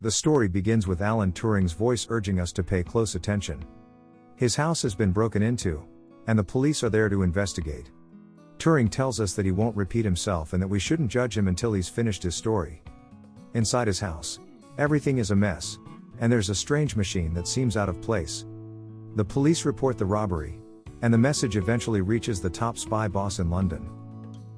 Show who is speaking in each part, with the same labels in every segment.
Speaker 1: The story begins with Alan Turing's voice urging us to pay close attention. His house has been broken into, and the police are there to investigate. Turing tells us that he won't repeat himself and that we shouldn't judge him until he's finished his story. Inside his house, everything is a mess, and there's a strange machine that seems out of place. The police report the robbery, and the message eventually reaches the top spy boss in London.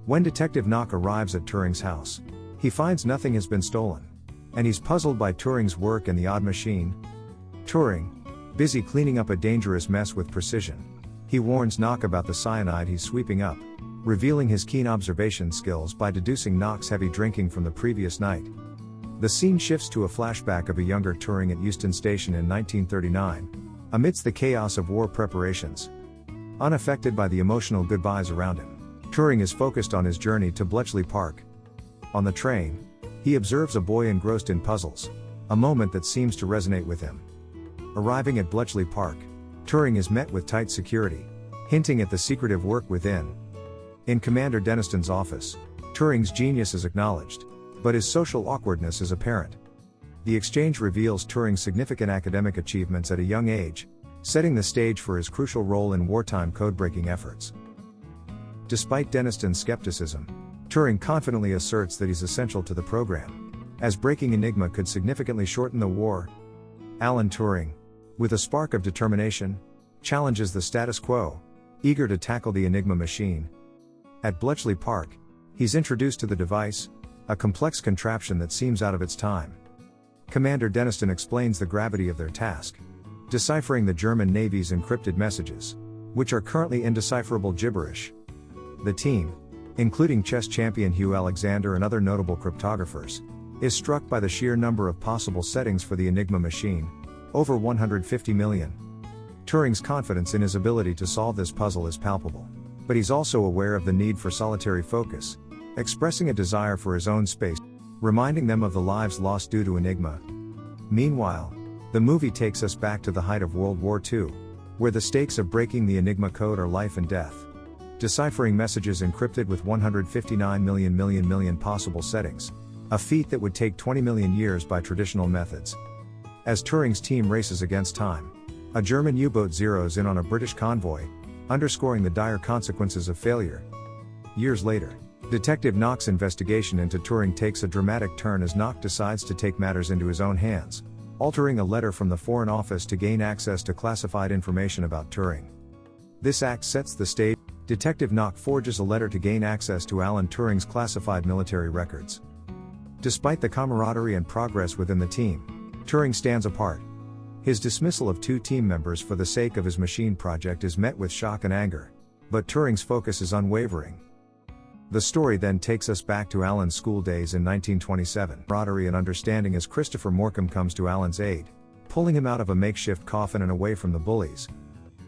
Speaker 1: When Detective Knock arrives at Turing's house, he finds nothing has been stolen, and he's puzzled by Turing's work and the odd machine. Turing, busy cleaning up a dangerous mess with precision, he warns Knock about the cyanide he's sweeping up, revealing his keen observation skills by deducing Knock's heavy drinking from the previous night. The scene shifts to a flashback of a younger Turing at Euston Station in 1939, amidst the chaos of war preparations. Unaffected by the emotional goodbyes around him, Turing is focused on his journey to Bletchley Park. On the train, he observes a boy engrossed in puzzles, a moment that seems to resonate with him. Arriving at Bletchley Park, Turing is met with tight security, hinting at the secretive work within. In Commander Deniston's office, Turing's genius is acknowledged, but his social awkwardness is apparent. The exchange reveals Turing's significant academic achievements at a young age, setting the stage for his crucial role in wartime codebreaking efforts. Despite Deniston's skepticism, Turing confidently asserts that he's essential to the program, as breaking Enigma could significantly shorten the war. Alan Turing, with a spark of determination, challenges the status quo, eager to tackle the Enigma machine. At Bletchley Park, he's introduced to the device, a complex contraption that seems out of its time. Commander Deniston explains the gravity of their task, deciphering the German Navy's encrypted messages, which are currently indecipherable gibberish. The team, including chess champion Hugh Alexander and other notable cryptographers, is struck by the sheer number of possible settings for the Enigma machine, over 150 million. Turing's confidence in his ability to solve this puzzle is palpable, but he's also aware of the need for solitary focus, expressing a desire for his own space, reminding them of the lives lost due to Enigma. Meanwhile, the movie takes us back to the height of World War II, where the stakes of breaking the Enigma code are life and death. Deciphering messages encrypted with 159 million possible settings, a feat that would take 20 million years by traditional methods. As Turing's team races against time, a German U-boat zeroes in on a British convoy, underscoring the dire consequences of failure. Years later, Detective Knock's investigation into Turing takes a dramatic turn as Knock decides to take matters into his own hands, altering a letter from the Foreign Office to gain access to classified information about Turing. This act sets the stage. Detective Knock forges a letter to gain access to Alan Turing's classified military records. Despite the camaraderie and progress within the team, Turing stands apart. His dismissal of two team members for the sake of his machine project is met with shock and anger, but Turing's focus is unwavering. The story then takes us back to Alan's school days in 1927. Camaraderie and understanding as Christopher Morcom comes to Alan's aid, pulling him out of a makeshift coffin and away from the bullies.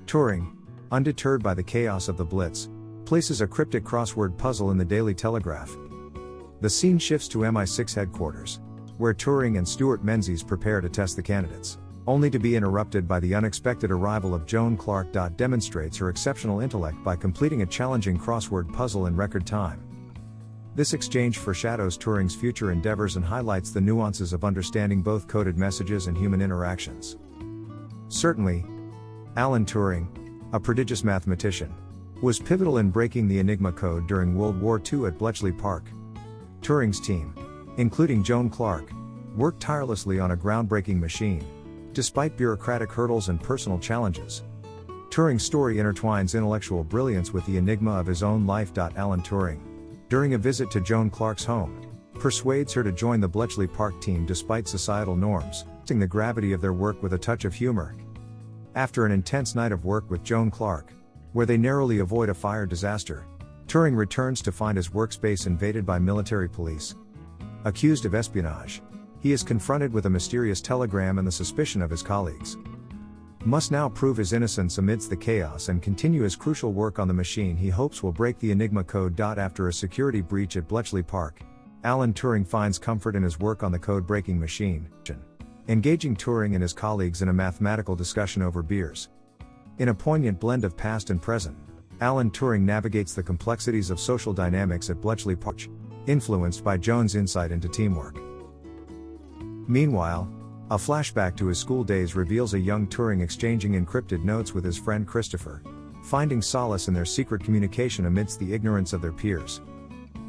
Speaker 1: Turing, undeterred by the chaos of the Blitz, places a cryptic crossword puzzle in the Daily Telegraph. The scene shifts to MI6 headquarters, where Turing and Stuart Menzies prepare to test the candidates, only to be interrupted by the unexpected arrival of Joan Clark. Demonstrates her exceptional intellect by completing a challenging crossword puzzle in record time. This exchange foreshadows Turing's future endeavors and highlights the nuances of understanding both coded messages and human interactions. Certainly, Alan Turing, a prodigious mathematician, was pivotal in breaking the Enigma code during World War II at Bletchley Park. Turing's team, including Joan Clark, worked tirelessly on a groundbreaking machine, despite bureaucratic hurdles and personal challenges. Turing's story intertwines intellectual brilliance with the enigma of his own life. Alan Turing, during a visit to Joan Clark's home, persuades her to join the Bletchley Park team despite societal norms, balancing the gravity of their work with a touch of humor. After an intense night of work with Joan Clark, where they narrowly avoid a fire disaster, Turing returns to find his workspace invaded by military police. Accused of espionage, he is confronted with a mysterious telegram and the suspicion of his colleagues. Must now prove his innocence amidst the chaos and continue his crucial work on the machine he hopes will break the Enigma code. After a security breach at Bletchley Park, Alan Turing finds comfort in his work on the code-breaking machine, engaging Turing and his colleagues in a mathematical discussion over beers. In a poignant blend of past and present, Alan Turing navigates the complexities of social dynamics at Bletchley Park, influenced by Joan's insight into teamwork. Meanwhile, a flashback to his school days reveals a young Turing exchanging encrypted notes with his friend Christopher, finding solace in their secret communication amidst the ignorance of their peers.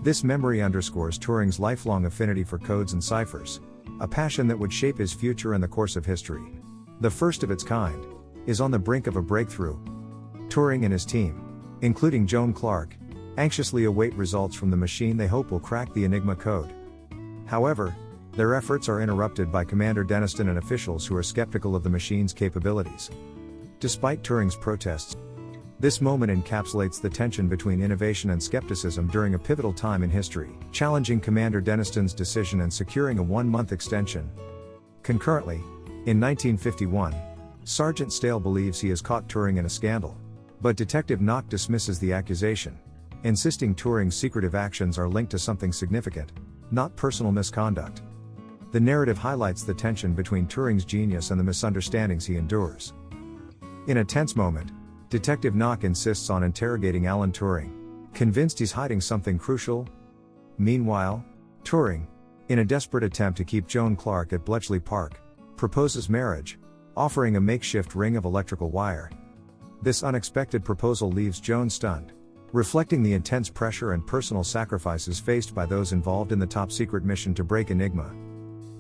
Speaker 1: This memory underscores Turing's lifelong affinity for codes and ciphers, a passion that would shape his future and the course of history. The first of its kind, is on the brink of a breakthrough. Turing and his team, including Joan Clark, anxiously await results from the machine they hope will crack the Enigma code. However, their efforts are interrupted by Commander Denniston and officials who are skeptical of the machine's capabilities. Despite Turing's protests, this moment encapsulates the tension between innovation and skepticism during a pivotal time in history, challenging Commander Denniston's decision and securing a 1-month extension. Concurrently, in 1951, Sergeant Stale believes he has caught Turing in a scandal, but Detective Knock dismisses the accusation, insisting Turing's secretive actions are linked to something significant, not personal misconduct. The narrative highlights the tension between Turing's genius and the misunderstandings he endures. In a tense moment, Detective Knock insists on interrogating Alan Turing, convinced he's hiding something crucial. Meanwhile, Turing, in a desperate attempt to keep Joan Clark at Bletchley Park, proposes marriage, offering a makeshift ring of electrical wire. This unexpected proposal leaves Joan stunned, reflecting the intense pressure and personal sacrifices faced by those involved in the top-secret mission to break Enigma.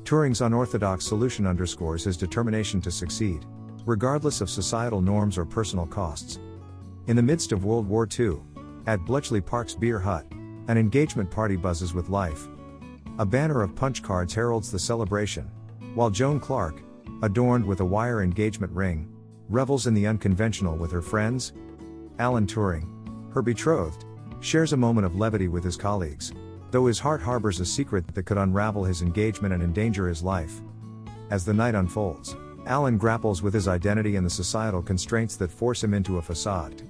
Speaker 1: Turing's unorthodox solution underscores his determination to succeed, regardless of societal norms or personal costs. In the midst of World War II, at Bletchley Park's beer hut, an engagement party buzzes with life. A banner of punch cards heralds the celebration, while Joan Clark, adorned with a wire engagement ring, revels in the unconventional with her friends. Alan Turing, her betrothed, shares a moment of levity with his colleagues, though his heart harbors a secret that could unravel his engagement and endanger his life. As the night unfolds, Alan grapples with his identity and the societal constraints that force him into a facade.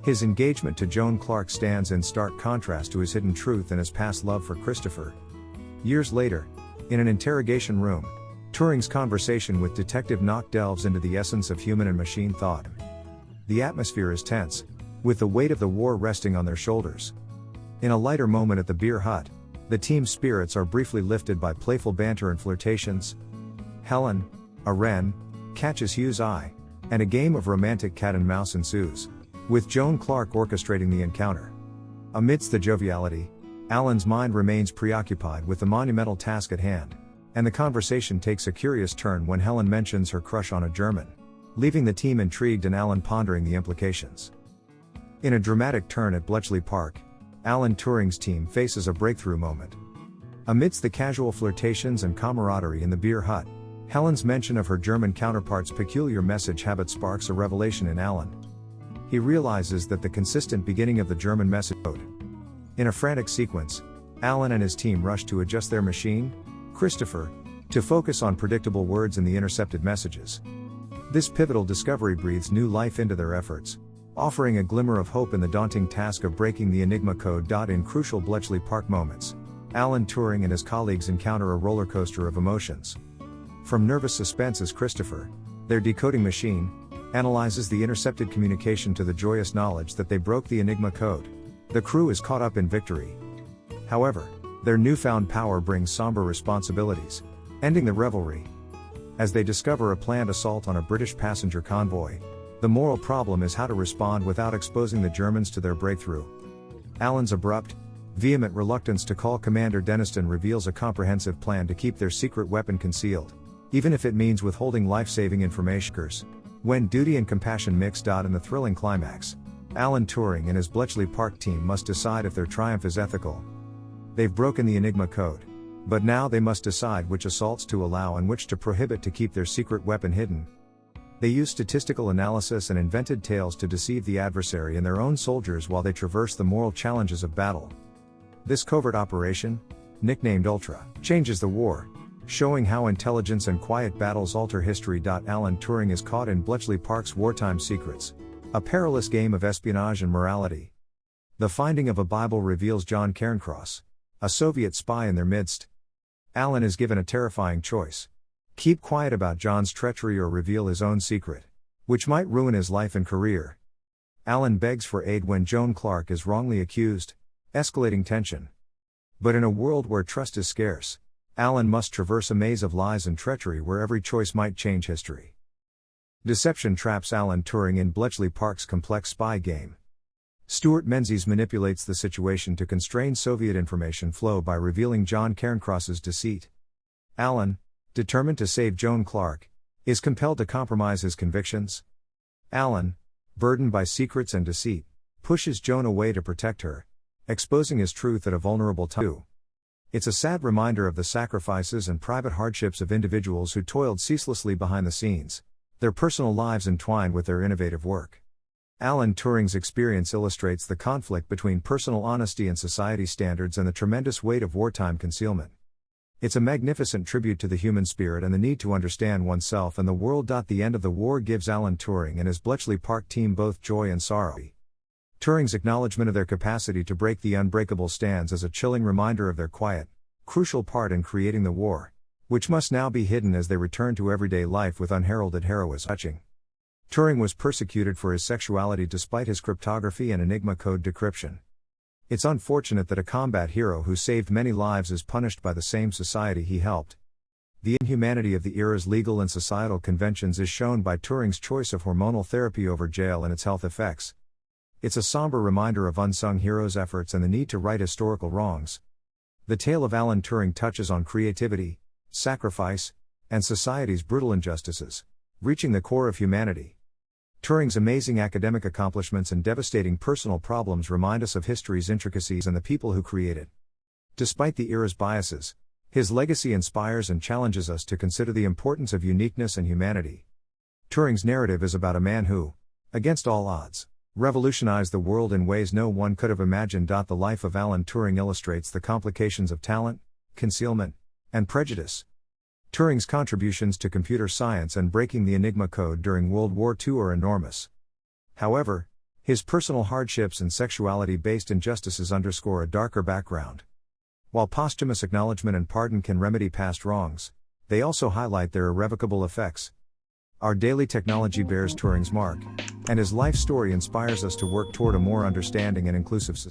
Speaker 1: His engagement to Joan Clark stands in stark contrast to his hidden truth and his past love for Christopher. Years later, in an interrogation room, Turing's conversation with Detective Knock delves into the essence of human and machine thought. The atmosphere is tense, with the weight of the war resting on their shoulders. In a lighter moment at the beer hut, the team's spirits are briefly lifted by playful banter and flirtations. Helen, a wren, catches Hugh's eye, and a game of romantic cat and mouse ensues, with Joan Clark orchestrating the encounter. Amidst the joviality, Alan's mind remains preoccupied with the monumental task at hand, and the conversation takes a curious turn when Helen mentions her crush on a German, leaving the team intrigued and Alan pondering the implications. In a dramatic turn at Bletchley Park, Alan Turing's team faces a breakthrough moment. Amidst the casual flirtations and camaraderie in the beer hut, Helen's mention of her German counterpart's peculiar message habit sparks a revelation in Alan. He realizes that the consistent beginning of the German message code. In a frantic sequence, Alan and his team rush to adjust their machine, Christopher, to focus on predictable words in the intercepted messages. This pivotal discovery breathes new life into their efforts, offering a glimmer of hope in the daunting task of breaking the Enigma code. In crucial Bletchley Park moments, Alan Turing and his colleagues encounter a roller coaster of emotions. From nervous suspense as Christopher, their decoding machine, analyzes the intercepted communication to the joyous knowledge that they broke the Enigma code, the crew is caught up in victory. However, their newfound power brings somber responsibilities, ending the revelry. As they discover a planned assault on a British passenger convoy, the moral problem is how to respond without exposing the Germans to their breakthrough. Alan's abrupt, vehement reluctance to call Commander Denniston reveals a comprehensive plan to keep their secret weapon concealed, even if it means withholding life-saving information. When duty and compassion mix. In the thrilling climax, Alan Turing and his Bletchley Park team must decide if their triumph is ethical. They've broken the Enigma code, but now they must decide which assaults to allow and which to prohibit to keep their secret weapon hidden. They use statistical analysis and invented tales to deceive the adversary and their own soldiers while they traverse the moral challenges of battle. This covert operation, nicknamed Ultra, changes the war, showing how intelligence and quiet battles alter history. Alan Turing is caught in Bletchley Park's wartime secrets, a perilous game of espionage and morality. The finding of a Bible reveals John Cairncross, a Soviet spy, in their midst. Alan is given a terrifying choice: keep quiet about John's treachery or reveal his own secret, which might ruin his life and career. Alan begs for aid when Joan Clark is wrongly accused, escalating tension. But in a world where trust is scarce, Alan must traverse a maze of lies and treachery where every choice might change history. Deception traps Alan Turing in Bletchley Park's complex spy game. Stuart Menzies manipulates the situation to constrain Soviet information flow by revealing John Cairncross's deceit. Alan, determined to save Joan Clark, is compelled to compromise his convictions. Alan, burdened by secrets and deceit, pushes Joan away to protect her, exposing his truth at a vulnerable time. It's a sad reminder of the sacrifices and private hardships of individuals who toiled ceaselessly behind the scenes, their personal lives entwined with their innovative work. Alan Turing's experience illustrates the conflict between personal honesty and society standards and the tremendous weight of wartime concealment. It's a magnificent tribute to the human spirit and the need to understand oneself and the world. The end of the war gives Alan Turing and his Bletchley Park team both joy and sorrow. Turing's acknowledgement of their capacity to break the unbreakable stands as a chilling reminder of their quiet, crucial part in creating the war, which must now be hidden as they return to everyday life with unheralded heroism. Touching. Turing was persecuted for his sexuality despite his cryptography and Enigma code decryption. It's unfortunate that a combat hero who saved many lives is punished by the same society he helped. The inhumanity of the era's legal and societal conventions is shown by Turing's choice of hormonal therapy over jail and its health effects. It's a somber reminder of unsung heroes' efforts and the need to right historical wrongs. The tale of Alan Turing touches on creativity, sacrifice, and society's brutal injustices, reaching the core of humanity. Turing's amazing academic accomplishments and devastating personal problems remind us of history's intricacies and the people who create it. Despite the era's biases, his legacy inspires and challenges us to consider the importance of uniqueness and humanity. Turing's narrative is about a man who, against all odds, revolutionized the world in ways no one could have imagined. The life of Alan Turing illustrates the complications of talent, concealment, and prejudice. Turing's contributions to computer science and breaking the Enigma code during World War II are enormous. However, his personal hardships and sexuality-based injustices underscore a darker background. While posthumous acknowledgement and pardon can remedy past wrongs, they also highlight their irrevocable effects. Our daily technology bears Turing's mark, and his life story inspires us to work toward a more understanding and inclusive society.